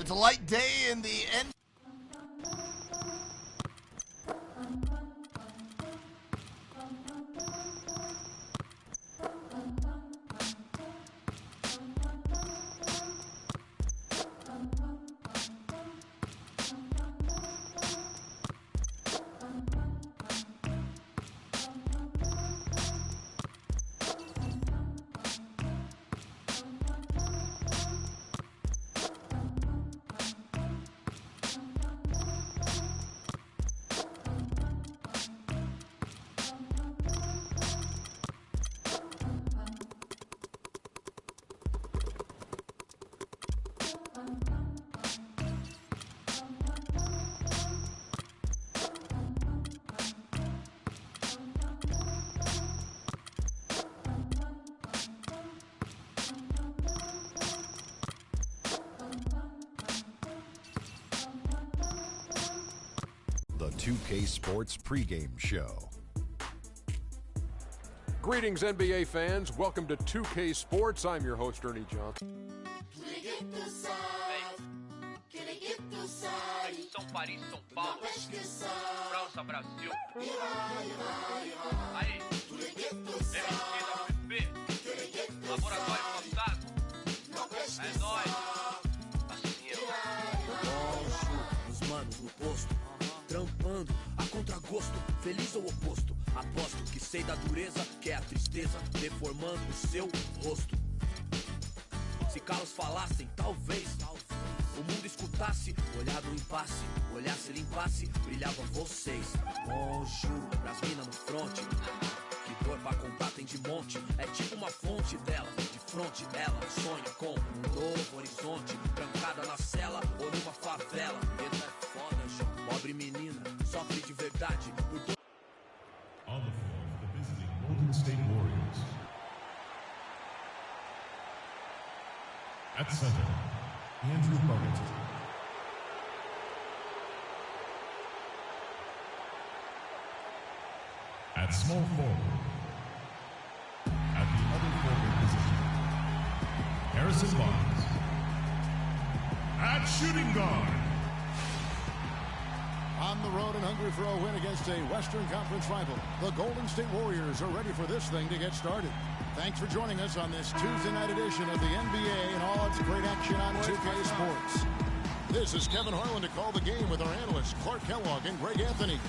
It's a light day in the end. The 2K Sports pregame show. Greetings, NBA fans. Welcome to 2K Sports. I'm your host, Ernie Johnson. São Paris, São Paulo, França, Brasil. Aí, MSP, Laboratório Fantasma. É nóis. Assim, Os manos no posto, trampando a contragosto, feliz ou oposto. Aposto que sei da dureza, que é a tristeza deformando o seu rosto. Se calos falassem, talvez o mundo escutasse, olhar do impasse, olhasse, limpasse, brilhavam vocês. Juro, pras minas no fronte, que dor pra comprar tem de monte. É tipo uma fonte dela, de fronte ela sonha com um novo horizonte. Trancada na cela ou numa favela. Medo é foda, João. Pobre menina, sofre de verdade por dor. On the floor for the visiting Golden State Warriors. At center, Andrew Bogut. At small forward. At the other forward position, Harrison Barnes. At shooting guard. On the road and hungry for a win against a Western Conference rival, the Golden State Warriors are ready for this thing to get started. Thanks for joining us on this Tuesday night edition of the NBA and all its great action on 2K Sports. This is Kevin Harlan to call the game with our analysts Clark Kellogg and Greg Anthony.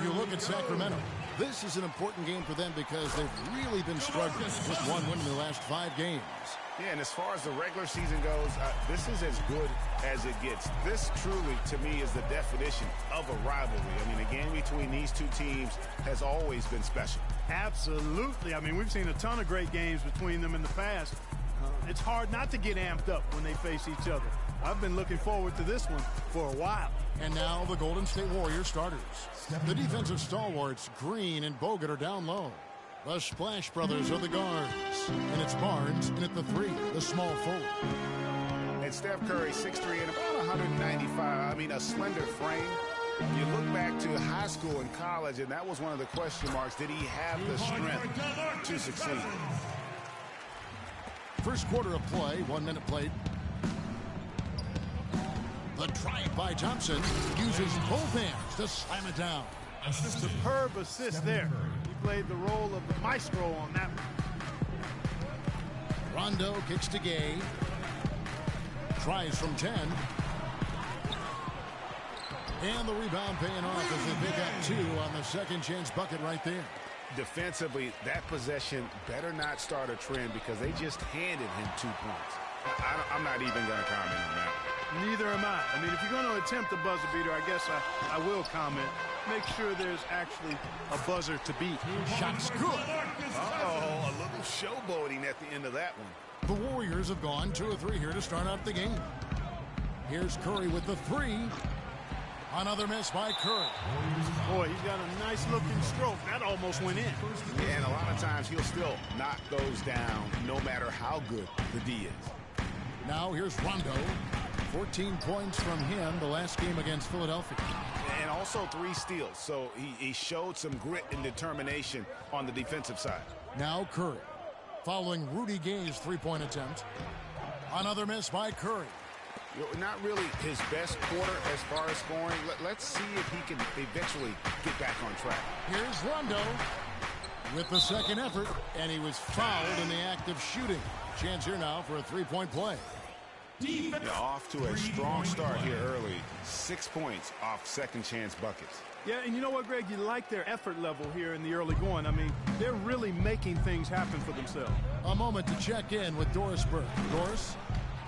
You look at Sacramento. This is an important game for them because they've really been struggling. Just one win in the last 5 games. Yeah, and as far as the regular season goes, this is as good as it gets. This truly, to me, is the definition of a rivalry. I mean, a game between these two teams has always been special. Absolutely. I mean, we've seen a ton of great games between them in the past. It's hard not to get amped up when they face each other. I've been looking forward to this one for a while. And now the Golden State Warriors starters. The defensive stalwarts, Green and Bogut, are down low. The Splash Brothers are the guards. And it's Barnes in at the 3, the small forward. And Steph Curry, 6'3", and about 195. I mean, a slender frame. You look back to high school and college, and that was one of the question marks. Did he have the strength to succeed? First quarter of play, 1 minute played. The drive by Thompson uses both hands to slam it down. Superb assist there. He played the role of the maestro on that one. Rondo kicks to Gay. Tries from 10. And the rebound paying off as they pick up 2 on the second chance bucket right there. Defensively, that possession better not start a trend because they just handed him 2 points. I'm not even going to comment on that. Neither am I. I mean, if you're going to attempt a buzzer beater, I guess I will comment. Make sure there's actually a buzzer to beat. Shot's good. Uh-oh, a little showboating at the end of that one. The Warriors have gone 2 of 3 here to start out the game. Here's Curry with the 3. Another miss by Curry. Boy, he's got a nice-looking stroke. That almost went in. Yeah, and a lot of times he'll still knock those down no matter how good the D is. Now here's Rondo. 14 points from him the last game against Philadelphia. And also 3 steals, so he showed some grit and determination on the defensive side. Now Curry, following Rudy Gay's 3-point attempt. Another miss by Curry. Not really his best quarter as far as scoring. Let's see if he can eventually get back on track. Here's Rondo with the second effort, and he was fouled in the act of shooting. Chance here now for a three-point play. Yeah, off to a strong start here early. 6 points off second chance buckets. Yeah, and you know what, Greg? You like their effort level here in the early going. I mean, they're really making things happen for themselves. A moment to check in with Doris Burke. Doris?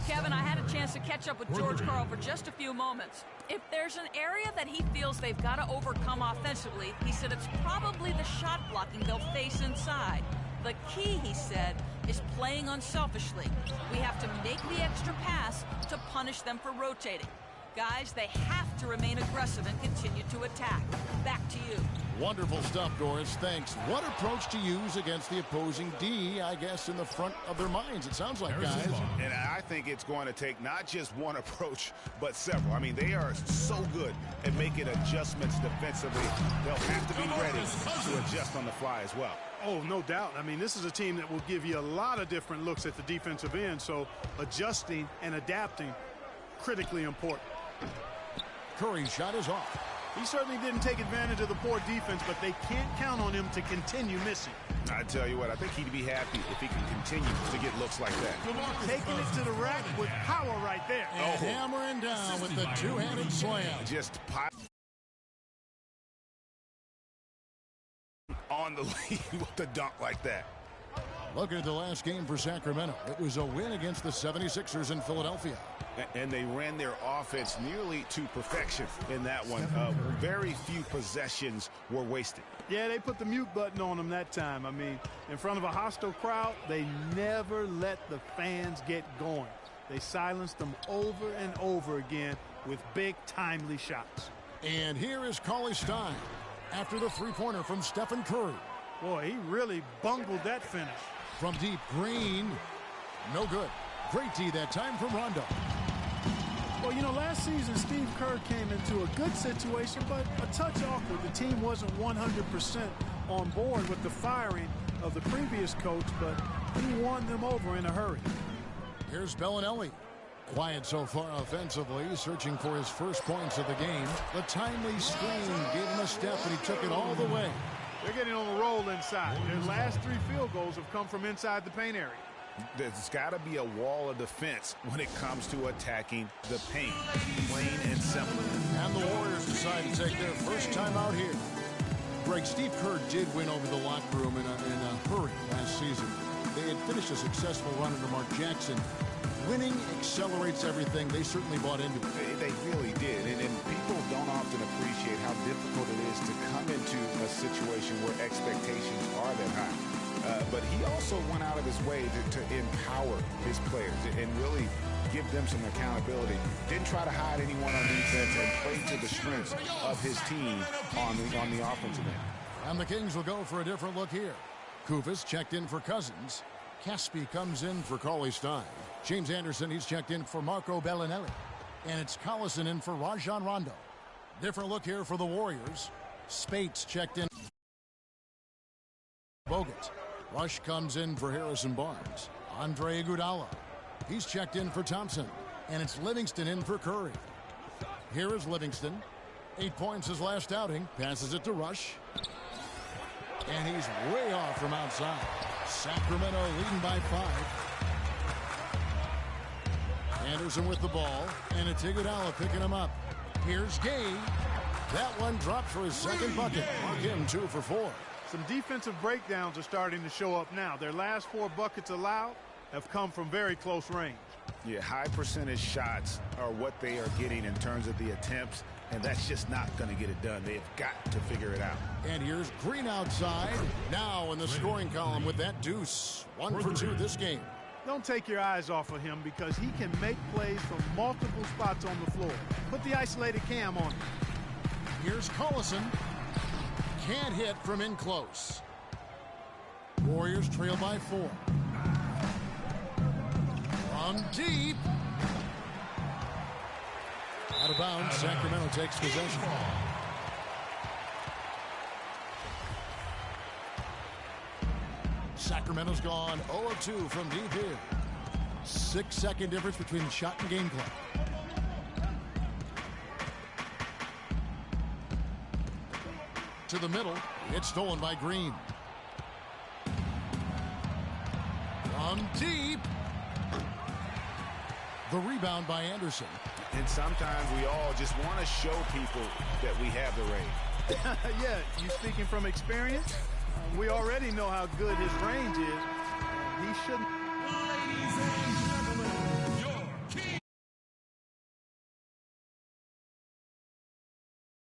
Kevin, I had a chance to catch up with George Karl for just a few moments. If there's an area that he feels they've got to overcome offensively, he said it's probably the shot blocking they'll face inside. The key, he said, is playing unselfishly. We have to make the extra pass to punish them for rotating. Guys, they have to remain aggressive and continue to attack. Back to you. Wonderful stuff, Doris. Thanks. What approach to use against the opposing D, I guess, in the front of their minds, it sounds like, guys. And I think it's going to take not just one approach, but several. I mean, they are so good at making adjustments defensively. They'll have to be ready to adjust on the fly as well. Oh, no doubt. I mean, this is a team that will give you a lot of different looks at the defensive end, so adjusting and adapting, critically important. Curry's shot is off. He certainly didn't take advantage of the poor defense, but they can't count on him to continue missing. I tell you what, I think he'd be happy if he can continue to get looks like that. Taking it to the rack with power right there. And hammering down with the two-handed slam. Just pile on the lead with the dunk like that. Looking at the last game for Sacramento, it was a win against the 76ers in Philadelphia. And they ran their offense nearly to perfection in that one. Very few possessions were wasted. Yeah, they put the mute button on them that time. I mean, in front of a hostile crowd, they never let the fans get going. They silenced them over and over again with big, timely shots. And here is Cauley Stein after the three-pointer from Stephen Curry. Boy, he really bungled that finish. From deep, Green. No good. Great D that time from Rondo. Well, you know, last season, Steve Kerr came into a good situation, but a touch awkward. The team wasn't 100% on board with the firing of the previous coach, but he won them over in a hurry. Here's Bellinelli. Quiet so far offensively, searching for his first points of the game. The timely screen gave him a step, and he took it all the way. They're getting on the roll inside. Their last 3 field goals have come from inside the paint area. There's got to be a wall of defense when it comes to attacking the paint. Plain and simple. And the Warriors decide to take their first time out here. Greg, Steve Kerr did win over the locker room in a hurry last season. They had finished a successful run under Mark Jackson. Winning accelerates everything. They certainly bought into it. They really did. And people don't often appreciate how difficult it is to come into a situation where expectations are that high. But he also went out of his way to empower his players and really give them some accountability. Didn't try to hide anyone on defense and played to the strengths of his team on the offensive end. And the Kings will go for a different look here. Kufis checked in for Cousins. Caspi comes in for Cauley Stein. James Anderson, he's checked in for Marco Bellinelli. And it's Collison in for Rajon Rondo. Different look here for the Warriors. Spates checked in. Bogut. Rush comes in for Harrison Barnes. Andre Iguodala. He's checked in for Thompson. And it's Livingston in for Curry. Here is Livingston. 8 points his last outing. Passes it to Rush. And he's way off from outside. Sacramento leading by 5. Anderson with the ball. And it's Iguodala picking him up. Here's Gay. That one dropped for his second bucket. Mark him 2 for 4. Some defensive breakdowns are starting to show up now. Their last 4 buckets allowed have come from very close range. Yeah, high percentage shots are what they are getting in terms of the attempts, and that's just not going to get it done. They've got to figure it out. And here's Green outside. Now in the scoring column with that deuce. 1 for 2 this game. Don't take your eyes off of him because he can make plays from multiple spots on the floor. Put the isolated cam on him. Here's Collison. Can't hit from in close. Warriors trail by 4. From deep. Out of bounds. Sacramento takes possession. Sacramento's gone 0 of 2 from deep here. 6-second difference between shot and game clock. To the middle. It's stolen by Green. From deep. The rebound by Anderson. And sometimes we all just want to show people that we have the range. Yeah, you speaking from experience? We already know how good his range is.